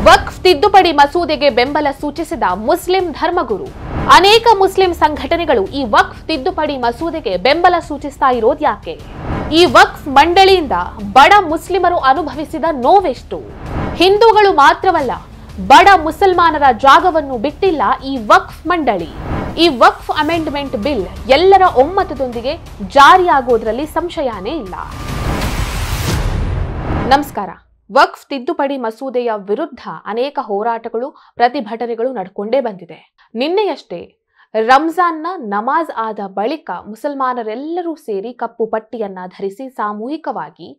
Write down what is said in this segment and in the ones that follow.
ವಕ್ಫ್ ತಿದ್ದುಪಡಿ ಮಸೂದೆಗೆ ಬೆಂಬಲ ಸೂಚಿಸಿದ ಮುಸ್ಲಿಂ ಧರ್ಮಗುರು. ಅನೇಕ ಮುಸ್ಲಿಂ ಸಂಘಟನೆಗಳು ಈ ವಕ್ಫ್ ತಿದ್ದುಪಡಿ ಮಸೂದೆಗೆ ಬೆಂಬಲ ಸೂಚಿಸ್ತಾ ಇರೋದು ಯಾಕೆ? ಈ ವಕ್ಫ್ ಮಂಡಳಿಯಿಂದ ಬಡ ಮುಸ್ಲಿಮರು ಅನುಭವಿಸಿದ ನೋವೆಷ್ಟು? ಹಿಂದೂಗಳು ಮಾತ್ರವಲ್ಲ, ಬಡ ಮುಸಲ್ಮಾನರ ಜಾಗವನ್ನು ಬಿಟ್ಟಿಲ್ಲ ಈ ವಕ್ಫ್ ಮಂಡಳಿ. ಈ ವಕ್ಫ್ ಅಮೆಂಡ್ಮೆಂಟ್ ಬಿಲ್ ಎಲ್ಲರ ಒಮ್ಮತದೊಂದಿಗೆ ಜಾರಿಯಾಗೋದ್ರಲ್ಲಿ ಸಂಶಯನೇ ಇಲ್ಲ. ನಮಸ್ಕಾರ. ವಕ್ಫ್ ತಿದ್ದುಪಡಿ ಮಸೂದೆಯ ವಿರುದ್ಧ ಅನೇಕ ಹೋರಾಟಗಳು, ಪ್ರತಿಭಟನೆಗಳು ನಡ್ಕೊಂಡೇ ಬಂದಿದೆ. ನಿನ್ನೆಯಷ್ಟೇ ರಂಜಾನ್ನ ನಮಾಜ್ ಆದ ಬಳಿಕ ಮುಸಲ್ಮಾನರೆಲ್ಲರೂ ಸೇರಿ ಕಪ್ಪು ಪಟ್ಟಿಯನ್ನ ಧರಿಸಿ ಸಾಮೂಹಿಕವಾಗಿ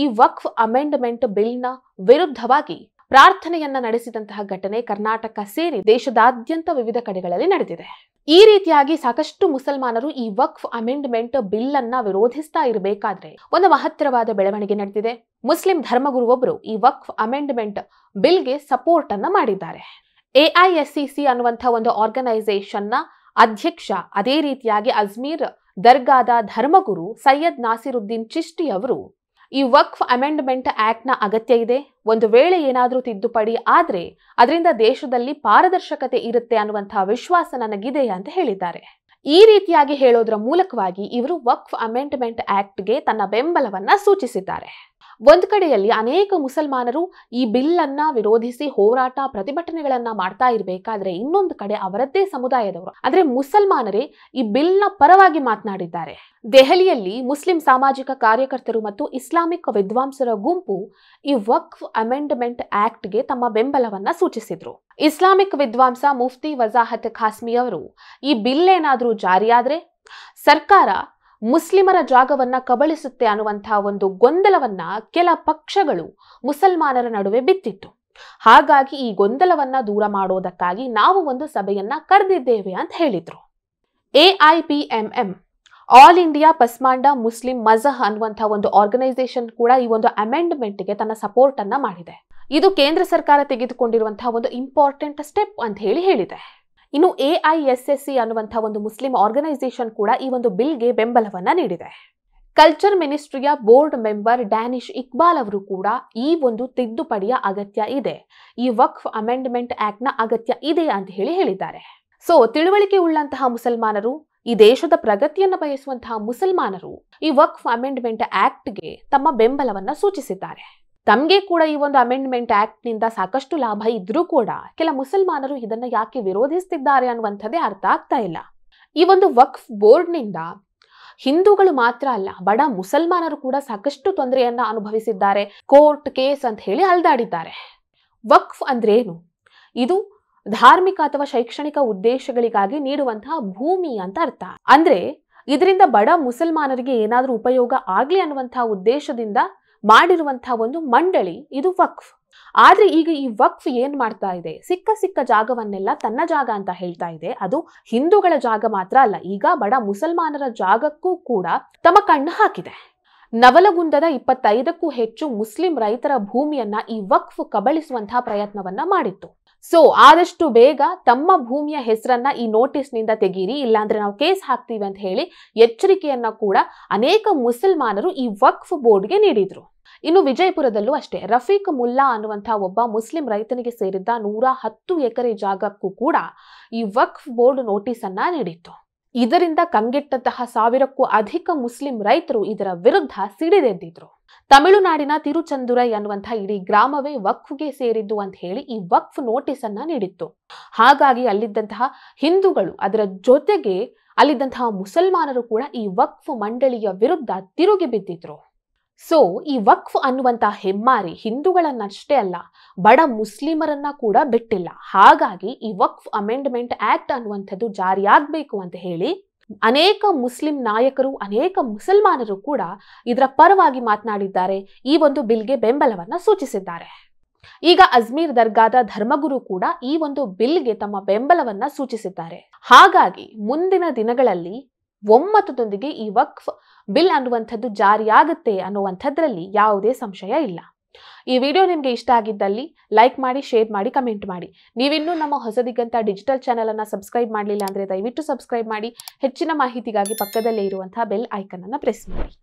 ಈ ವಕ್ಫ್ ಅಮೆಂಡ್ಮೆಂಟ್ ಬಿಲ್ನ ವಿರುದ್ಧವಾಗಿ ಪ್ರಾರ್ಥನೆಯನ್ನ ನಡೆಸಿದಂತಹ ಘಟನೆ ಕರ್ನಾಟಕ ಸೇರಿ ದೇಶದಾದ್ಯಂತ ವಿವಿಧ ಕಡೆಗಳಲ್ಲಿ ನಡೆದಿದೆ. ಈ ರೀತಿಯಾಗಿ ಸಾಕಷ್ಟು ಮುಸಲ್ಮಾನರು ಈ ವಕ್ಫ್ ಅಮೆಂಡ್ಮೆಂಟ್ ಬಿಲ್ ಅನ್ನ ವಿರೋಧಿಸ್ತಾ ಇರಬೇಕಾದ್ರೆ ಒಂದು ಮಹತ್ತರವಾದ ಬೆಳವಣಿಗೆ ನಡೆದಿದೆ. ಮುಸ್ಲಿಂ ಧರ್ಮಗುರುವೊಬ್ಬರು ಈ ವಕ್ಫ್ ಅಮೆಂಡ್ಮೆಂಟ್ ಬಿಲ್ಗೆ ಸಪೋರ್ಟ್ ಅನ್ನ ಮಾಡಿದ್ದಾರೆ. AISCC ಅನ್ನುವಂತಹ ಒಂದು ಆರ್ಗನೈಸೇಷನ್ ನ ಅಧ್ಯಕ್ಷ, ಅದೇ ರೀತಿಯಾಗಿ ಅಜ್ಮೀರ್ ದರ್ಗಾದ ಧರ್ಮಗುರು ಸೈಯದ್ ನಾಸಿರುದ್ದೀನ್ ಚಿಶ್ತಿ ಅವರು ಈ ವಕ್ಫ್ ಅಮೆಂಡ್ಮೆಂಟ್ ಆಕ್ಟ್ ನ ಅಗತ್ಯ ಇದೆ, ಒಂದು ವೇಳೆ ಏನಾದ್ರೂ ತಿದ್ದುಪಡಿ ಆದ್ರೆ ಅದರಿಂದ ದೇಶದಲ್ಲಿ ಪಾರದರ್ಶಕತೆ ಇರುತ್ತೆ ಅನ್ನುವಂತಹ ವಿಶ್ವಾಸ ನನಗಿದೆ ಅಂತ ಹೇಳಿದ್ದಾರೆ. ಈ ರೀತಿಯಾಗಿ ಹೇಳೋದ್ರ ಮೂಲಕವಾಗಿ ಇವರು ವಕ್ಫ್ ಅಮೆಂಡ್ಮೆಂಟ್ ಆಕ್ಟ್ಗೆ ತನ್ನ ಬೆಂಬಲವನ್ನ ಸೂಚಿಸಿದ್ದಾರೆ. ಒಂದು ಕಡೆಯಲ್ಲಿ ಅನೇಕ ಮುಸಲ್ಮಾನರು ಈ ಬಿಲ್ ಅನ್ನ ವಿರೋಧಿಸಿ ಹೋರಾಟ, ಪ್ರತಿಭಟನೆಗಳನ್ನ ಮಾಡ್ತಾ ಇರಬೇಕಾದ್ರೆ ಇನ್ನೊಂದು ಕಡೆ ಅವರದ್ದೇ ಸಮುದಾಯದವರು ಅಂದ್ರೆ ಮುಸಲ್ಮಾನರೇ ಈ ಬಿಲ್ ನ ಪರವಾಗಿ ಮಾತನಾಡಿದ್ದಾರೆ. ದೆಹಲಿಯಲ್ಲಿ ಮುಸ್ಲಿಂ ಸಾಮಾಜಿಕ ಕಾರ್ಯಕರ್ತರು ಮತ್ತು ಇಸ್ಲಾಮಿಕ್ ವಿದ್ವಾಂಸರ ಗುಂಪು ಈ ವಕ್ಫ್ ಅಮೆಂಡ್ಮೆಂಟ್ ಆಕ್ಟ್ಗೆ ತಮ್ಮ ಬೆಂಬಲವನ್ನ ಸೂಚಿಸಿದ್ರು. ಇಸ್ಲಾಮಿಕ್ ವಿದ್ವಾಂಸ ಮುಫ್ತಿ ವಜಾಹತ್ ಖಾಸ್ಮಿ ಅವರು ಈ ಬಿಲ್ ಏನಾದ್ರೂ ಜಾರಿಯಾದ್ರೆ ಸರ್ಕಾರ ಮುಸ್ಲಿಮರ ಜಾಗವನ್ನ ಕಬಳಿಸುತ್ತೆ ಅನ್ನುವಂತಹ ಒಂದು ಗೊಂದಲವನ್ನ ಕೆಲ ಪಕ್ಷಗಳು ಮುಸಲ್ಮಾನರ ನಡುವೆ ಬಿತ್ತಿತ್ತು. ಹಾಗಾಗಿ ಈ ಗೊಂದಲವನ್ನ ದೂರ ಮಾಡೋದಕ್ಕಾಗಿ ನಾವು ಒಂದು ಸಭೆಯನ್ನ ಕರೆದಿದ್ದೇವೆ ಅಂತ ಹೇಳಿದ್ರು. AIPMM ಆಲ್ ಇಂಡಿಯಾ ಪಸ್ಮಾಂಡಾ ಮುಸ್ಲಿಂ ಮಜಹ್ ಅನ್ನುವಂತಹ ಒಂದು ಆರ್ಗನೈಸೇಷನ್ ಕೂಡ ಈ ಒಂದು ಅಮೆಂಡ್ಮೆಂಟ್ ಗೆ ತನ್ನ ಸಪೋರ್ಟ್ ಅನ್ನ ಮಾಡಿದೆ. ಇದು ಕೇಂದ್ರ ಸರ್ಕಾರ ತೆಗೆದುಕೊಂಡಿರುವಂತಹ ಒಂದು ಇಂಪಾರ್ಟೆಂಟ್ ಸ್ಟೆಪ್ ಅಂತ ಹೇಳಿದೆ. ಇನ್ನು AISSC ಅನ್ನುವಂತಹ ಒಂದು ಮುಸ್ಲಿಂ ಆರ್ಗನೈಸೇಷನ್ ಕೂಡ ಈ ಒಂದು ಬಿಲ್ಗೆ ಬೆಂಬಲವನ್ನ ನೀಡಿದೆ. ಕಲ್ಚರ್ ಮಿನಿಸ್ಟ್ರಿಯ ಬೋರ್ಡ್ ಮೆಂಬರ್ ಡ್ಯಾನಿಶ್ ಇಕ್ಬಾಲ್ ಅವರು ಕೂಡ ಈ ಒಂದು ತಿದ್ದುಪಡಿಯ ಅಗತ್ಯ ಇದೆ, ಈ ವಕ್ಫ್ ಅಮೆಂಡ್ಮೆಂಟ್ ಆಕ್ಟ್ ನ ಅಗತ್ಯ ಇದೆ ಅಂತ ಹೇಳಿದ್ದಾರೆ. ಸೊ ತಿಳುವಳಿಕೆ ಉಳ್ಳಂತಹ ಮುಸಲ್ಮಾನರು, ಈ ದೇಶದ ಪ್ರಗತಿಯನ್ನು ಬಯಸುವಂತಹ ಮುಸಲ್ಮಾನರು ಈ ವಕ್ಫ್ ಅಮೆಂಡ್ಮೆಂಟ್ ಆಕ್ಟ್ಗೆ ತಮ್ಮ ಬೆಂಬಲವನ್ನ ಸೂಚಿಸಿದ್ದಾರೆ. ತಮಗೆ ಕೂಡ ಈ ಒಂದು ಅಮೆಂಡ್ಮೆಂಟ್ ಆಕ್ಟ್ ನಿಂದ ಸಾಕಷ್ಟು ಲಾಭ ಇದ್ರೂ ಕೂಡ ಕೆಲ ಮುಸಲ್ಮಾನರು ಇದನ್ನ ಯಾಕೆ ವಿರೋಧಿಸುತ್ತಿದ್ದಾರೆ ಅನ್ನುವಂಥದ್ದೇ ಅರ್ಥ ಆಗ್ತಾ ಇಲ್ಲ. ಈ ಒಂದು ವಕ್ಫ್ ಬೋರ್ಡ್ ನಿಂದ ಹಿಂದೂಗಳು ಮಾತ್ರ ಅಲ್ಲ, ಬಡ ಮುಸಲ್ಮಾನರು ಕೂಡ ಸಾಕಷ್ಟು ತೊಂದರೆಯನ್ನ ಅನುಭವಿಸಿದ್ದಾರೆ. ಕೋರ್ಟ್ ಕೇಸ್ ಅಂತ ಹೇಳಿ ಅಲ್ದಾಡಿದ್ದಾರೆ. ವಕ್ಫ್ ಅಂದ್ರೆ ಏನು? ಇದು ಧಾರ್ಮಿಕ ಅಥವಾ ಶೈಕ್ಷಣಿಕ ಉದ್ದೇಶಗಳಿಗಾಗಿ ನೀಡುವಂತಹ ಭೂಮಿ ಅಂತ ಅರ್ಥ. ಅಂದ್ರೆ ಇದರಿಂದ ಬಡ ಮುಸಲ್ಮಾನರಿಗೆ ಏನಾದ್ರೂ ಉಪಯೋಗ ಆಗ್ಲಿ ಅನ್ನುವಂತಹ ಉದ್ದೇಶದಿಂದ ಮಾಡಿರುವಂತಹ ಒಂದು ಮಂಡಳಿ ಇದು ವಕ್ಫ್. ಆದ್ರೆ ಈಗ ಈ ವಕ್ಫ್ ಏನ್ ಮಾಡ್ತಾ ಇದೆ, ಸಿಕ್ಕ ಜಾಗವನ್ನೆಲ್ಲ ತನ್ನ ಜಾಗ ಅಂತ ಹೇಳ್ತಾ ಇದೆ. ಅದು ಹಿಂದೂಗಳ ಜಾಗ ಮಾತ್ರ ಅಲ್ಲ, ಈಗ ಬಡ ಮುಸಲ್ಮಾನರ ಜಾಗಕ್ಕೂ ಕೂಡ ತಮ್ಮ ಕಣ್ಣು ಹಾಕಿದೆ. ನವಲಗುಂದದ 25ಕ್ಕೂ ಹೆಚ್ಚು ಮುಸ್ಲಿಂ ರೈತರ ಭೂಮಿಯನ್ನ ಈ ವಕ್ಫ್ ಕಬಳಿಸುವಂತಹ ಪ್ರಯತ್ನವನ್ನ ಮಾಡಿತ್ತು. ಸೊ ಆದಷ್ಟು ಬೇಗ ತಮ್ಮ ಭೂಮಿಯ ಹೆಸರನ್ನ ಈ ನೋಟಿಸ್ ನಿಂದ ತೆಗೀರಿ, ಇಲ್ಲಾಂದ್ರೆ ನಾವು ಕೇಸ್ ಹಾಕ್ತೀವಿ ಅಂತ ಹೇಳಿ ಎಚ್ಚರಿಕೆಯನ್ನ ಕೂಡ ಅನೇಕ ಮುಸಲ್ಮಾನರು ಈ ವಕ್ಫ್ ಬೋರ್ಡ್ಗೆ ನೀಡಿದ್ರು. ಇನ್ನು ವಿಜಯಪುರದಲ್ಲೂ ಅಷ್ಟೇ ರಫೀಕ್ ಮುಲ್ಲಾ ಅನ್ನುವಂತಹ ಒಬ್ಬ ಮುಸ್ಲಿಂ ರೈತನಿಗೆ ಸೇರಿದ್ದ 110 ಎಕರೆ ಜಾಗಕ್ಕೂ ಕೂಡ ಈ ವಕ್ಫ್ ಬೋರ್ಡ್ ನೋಟಿಸ್ ಅನ್ನ ನೀಡಿತ್ತು. ಇದರಿಂದ ಕಂಗೆಟ್ಟಂತಹ 1000ಕ್ಕೂ ಅಧಿಕ ಮುಸ್ಲಿಂ ರೈತರು ಇದರ ವಿರುದ್ಧ ಸಿಡಿದೆದ್ದಿದ್ರು. ತಮಿಳುನಾಡಿನ ತಿರುಚಂದುರೈ ಅನ್ನುವಂತಹ ಇಡೀ ಗ್ರಾಮವೇ ವಕ್ಫ್ಗೆ ಸೇರಿದ್ದು ಅಂತ ಹೇಳಿ ಈ ವಕ್ಫ್ ನೋಟಿಸ್ ಅನ್ನ ನೀಡಿತ್ತು. ಹಾಗಾಗಿ ಅಲ್ಲಿದ್ದಂತಹ ಹಿಂದೂಗಳು, ಅದರ ಜೊತೆಗೆ ಅಲ್ಲಿದ್ದಂತಹ ಮುಸಲ್ಮಾನರು ಕೂಡ ಈ ವಕ್ಫ್ ಮಂಡಳಿಯ ವಿರುದ್ಧ ತಿರುಗಿ ಬಿದ್ದಿದ್ರು. ಸೊ ಈ ವಕ್ಫ್ ಅನ್ನುವಂತಹ ಹೆಮ್ಮಾರಿ ಹಿಂದೂಗಳನ್ನಷ್ಟೇ ಅಲ್ಲ, ಬಡ ಮುಸ್ಲಿಮರನ್ನ ಕೂಡ ಬಿಟ್ಟಿಲ್ಲ. ಹಾಗಾಗಿ ಈ ವಕ್ಫ್ ಅಮೆಂಡ್ಮೆಂಟ್ ಆಕ್ಟ್ ಅನ್ನುವಂಥದ್ದು ಜಾರಿಯಾಗಬೇಕು ಅಂತ ಹೇಳಿ ಅನೇಕ ಮುಸ್ಲಿಂ ನಾಯಕರು, ಅನೇಕ ಮುಸಲ್ಮಾನರು ಕೂಡ ಇದರ ಪರವಾಗಿ ಮಾತನಾಡಿದ್ದಾರೆ, ಈ ಒಂದು ಬಿಲ್ಗೆ ಬೆಂಬಲವನ್ನ ಸೂಚಿಸಿದ್ದಾರೆ. ಈಗ ಅಜ್ಮೀರ್ ದರ್ಗಾದ ಧರ್ಮಗುರು ಕೂಡ ಈ ಒಂದು ಬಿಲ್ಗೆ ತಮ್ಮ ಬೆಂಬಲವನ್ನ ಸೂಚಿಸಿದ್ದಾರೆ. ಹಾಗಾಗಿ ಮುಂದಿನ ದಿನಗಳಲ್ಲಿ ಒಮ್ಮತದೊಂದಿಗೆ ಈ ವಕ್ಫ್ ಬಿಲ್ ಅನ್ನುವಂಥದ್ದು ಜಾರಿಯಾಗುತ್ತೆ ಅನ್ನುವಂಥದ್ರಲ್ಲಿ ಯಾವುದೇ ಸಂಶಯ ಇಲ್ಲ. ಈ ವಿಡಿಯೋ ನಿಮಗೆ ಇಷ್ಟ ಆಗಿದ್ದಲ್ಲಿ ಲೈಕ್ ಮಾಡಿ, ಶೇರ್ ಮಾಡಿ, ಕಮೆಂಟ್ ಮಾಡಿ. ನೀವಿನ್ನೂ ನಮ್ಮ ಹೊಸದಿಗಂತ ಡಿಜಿಟಲ್ ಚಾನೆಲ್ ಅನ್ನ ಸಬ್ಸ್ಕ್ರೈಬ್ ಮಾಡಲಿಲ್ಲ ಅಂದ್ರೆ ದಯವಿಟ್ಟು ಸಬ್ಸ್ಕ್ರೈಬ್ ಮಾಡಿ. ಹೆಚ್ಚಿನ ಮಾಹಿತಿಗಾಗಿ ಪಕ್ಕದಲ್ಲೇ ಇರುವಂತಹ ಬೆಲ್ ಐಕನ್ ಅನ್ನು ಪ್ರೆಸ್ ಮಾಡಿ.